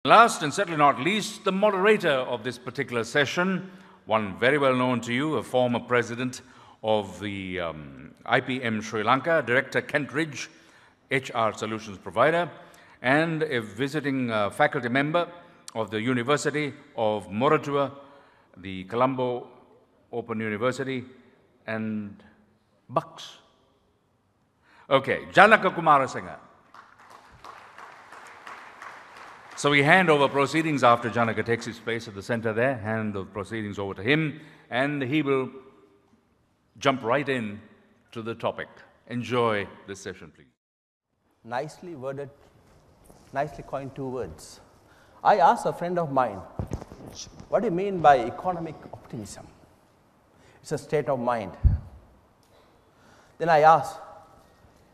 Last and certainly not least, the moderator of this particular session, one very well known to you, a former president of the IPM Sri Lanka, Director Kentridge, HR Solutions Provider, and a visiting faculty member of the University of Moratuwa, the Colombo Open University, and Bucks. Okay, Janaka Kumarasinghe. So we hand over proceedings after Janaka takes his place at the center there, hand the proceedings over to him, and he will jump right in to the topic. Enjoy this session, please. Nicely worded, nicely coined two words. I asked a friend of mine, what do you mean by economic optimism? It's a state of mind. Then I asked,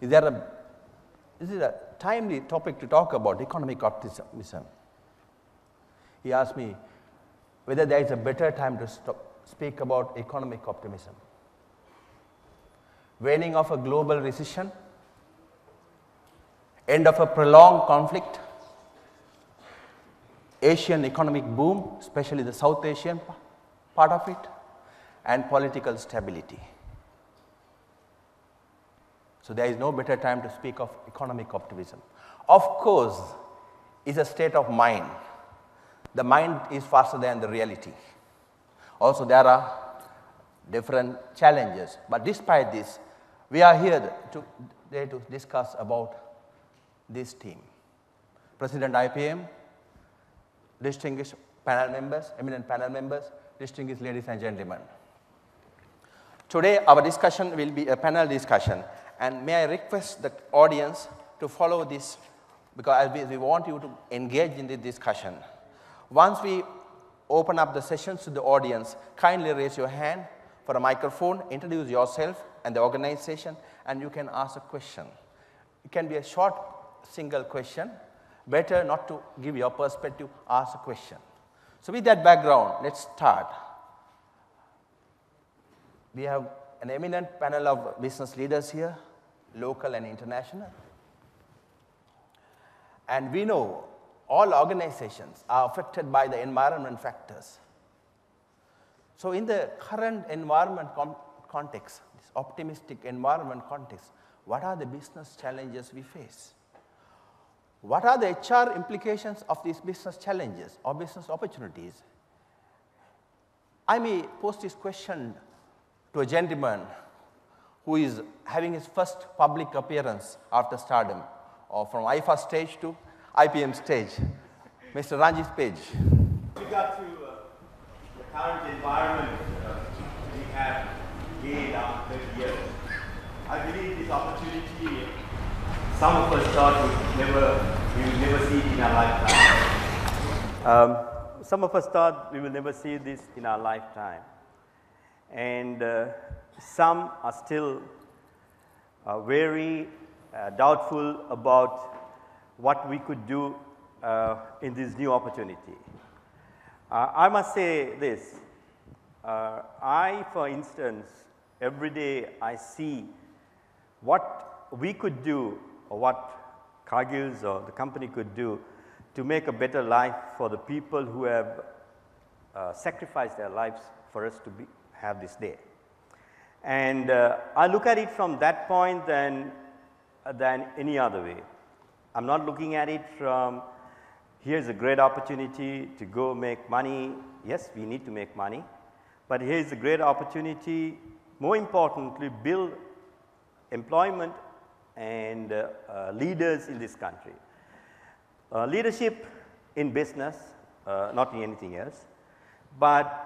is it a timely topic to talk about economic optimism? He asked me whether there is a better time to speak about economic optimism. Waning of a global recession, end of a prolonged conflict, Asian economic boom, especially the South Asian part of it, and political stability. So there is no better time to speak of economic optimism. Of course, it's a state of mind. The mind is faster than the reality. Also, there are different challenges. But despite this, we are here today to discuss about this theme. President IPM, distinguished panel members, eminent panel members, distinguished ladies and gentlemen. Today, our discussion will be a panel discussion. And may I request the audience to follow this, because we want you to engage in the discussion. Once we open up the sessions to the audience, kindly raise your hand for a microphone, introduce yourself and the organization, and you can ask a question. It can be a short single question. Better not to give your perspective, ask a question. So with that background, let's start. We have an eminent panel of business leaders here, local and international. And we know all organizations are affected by the environment factors. So in the current environment context, this optimistic environment context, what are the business challenges we face? What are the HR implications of these business challenges or business opportunities? I may pose this question to a gentleman who is having his first public appearance after stardom, or from IFA stage to IPM stage, Mr. Ranjit Page. With regard to the current environment we have gained after 30 years, I believe this opportunity, some of us thought we will never see it in our lifetime. Some of us thought we will never see this in our lifetime. And some are still very doubtful about what we could do in this new opportunity. I must say this, for instance, every day I see what we could do or what Cargill's or the company could do to make a better life for the people who have sacrificed their lives for us to have this day. And I look at it from that point than any other way. I'm not looking at it from here's a great opportunity to go make money. Yes, we need to make money, but here's a great opportunity, more importantly, build employment and leaders in this country. Leadership in business, not in anything else, but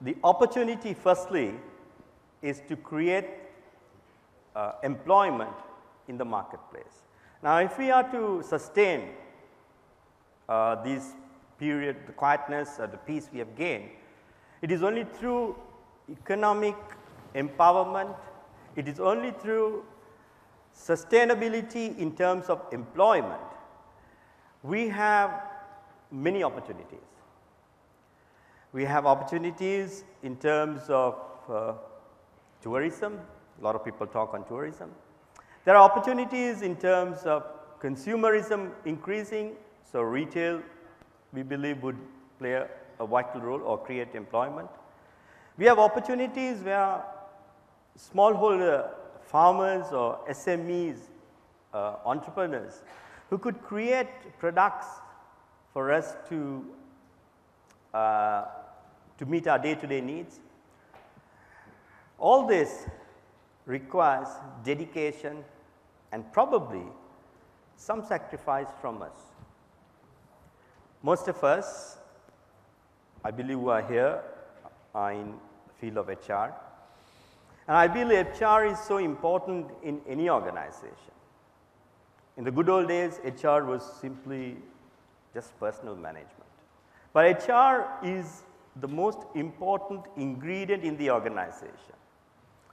the opportunity firstly is to create employment in the marketplace. Now, if we are to sustain this period, the quietness or the peace we have gained, it is only through economic empowerment, it is only through sustainability in terms of employment. We have many opportunities. We have opportunities in terms of tourism. A lot of people talk on tourism. There are opportunities in terms of consumerism increasing, so retail we believe would play a vital role or create employment. We have opportunities where smallholder farmers or SMEs, entrepreneurs, who could create products for us to meet our day-to-day needs. All this requires dedication and probably some sacrifice from us. Most of us, I believe, who are here are in the field of HR. And I believe HR is so important in any organization. In the good old days, HR was simply just personal management. But HR is the most important ingredient in the organization.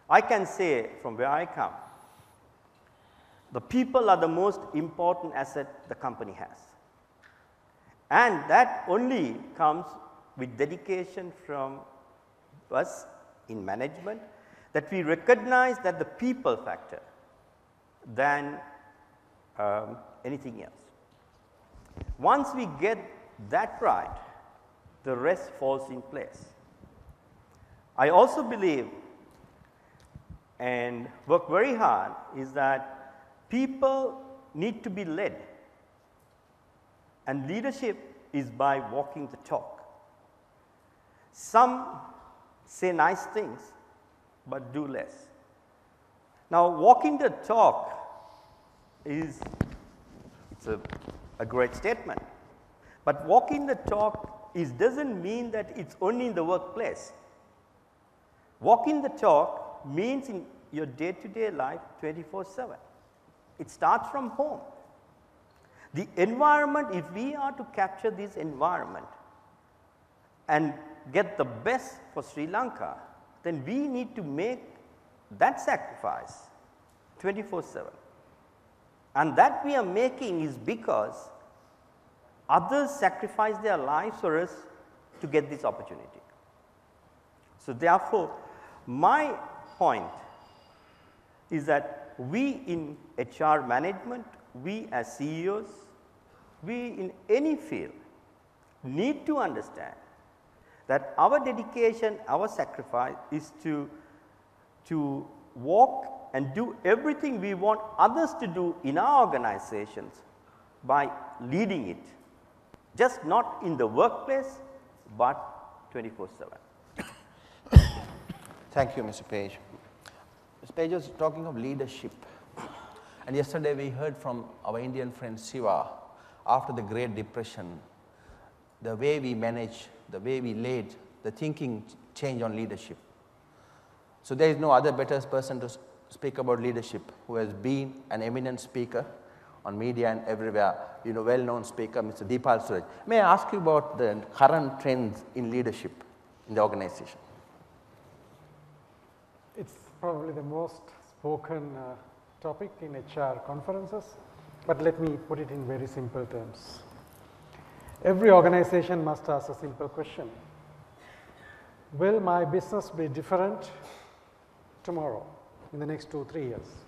I can say from where I come, the people are the most important asset the company has. And that only comes with dedication from us in management, that we recognize that the people factor than anything else. Once we get that right, the rest falls in place. I also believe and work very hard is that people need to be led, and leadership is by walking the talk. Some say nice things but do less. Now, walking the talk is a great statement, but walking the talk doesn't mean that it's only in the workplace. Walking the talk means in your day-to-day life 24/7. It starts from home. The environment, if we are to capture this environment and get the best for Sri Lanka, then we need to make that sacrifice 24/7. And that we are making is because others sacrifice their lives for us to get this opportunity. So therefore, my point is that we in HR management, we as CEOs, we in any field need to understand that our dedication, our sacrifice is to walk and do everything we want others to do in our organizations by leading it, just not in the workplace, but 24/7. Thank you, Mr. Page. Mr. Page was talking of leadership. And yesterday we heard from our Indian friend Siva, after the Great Depression, the way we manage, the way we led, the thinking change on leadership. So there is no other better person to speak about leadership who has been an eminent speaker on media and everywhere, well-known speaker, Mr. Deepal Suraj. May I ask you about the current trends in leadership in the organization? It's probably the most spoken topic in HR conferences, but let me put it in very simple terms. Every organization must ask a simple question: will my business be different tomorrow, in the next 2-3 years?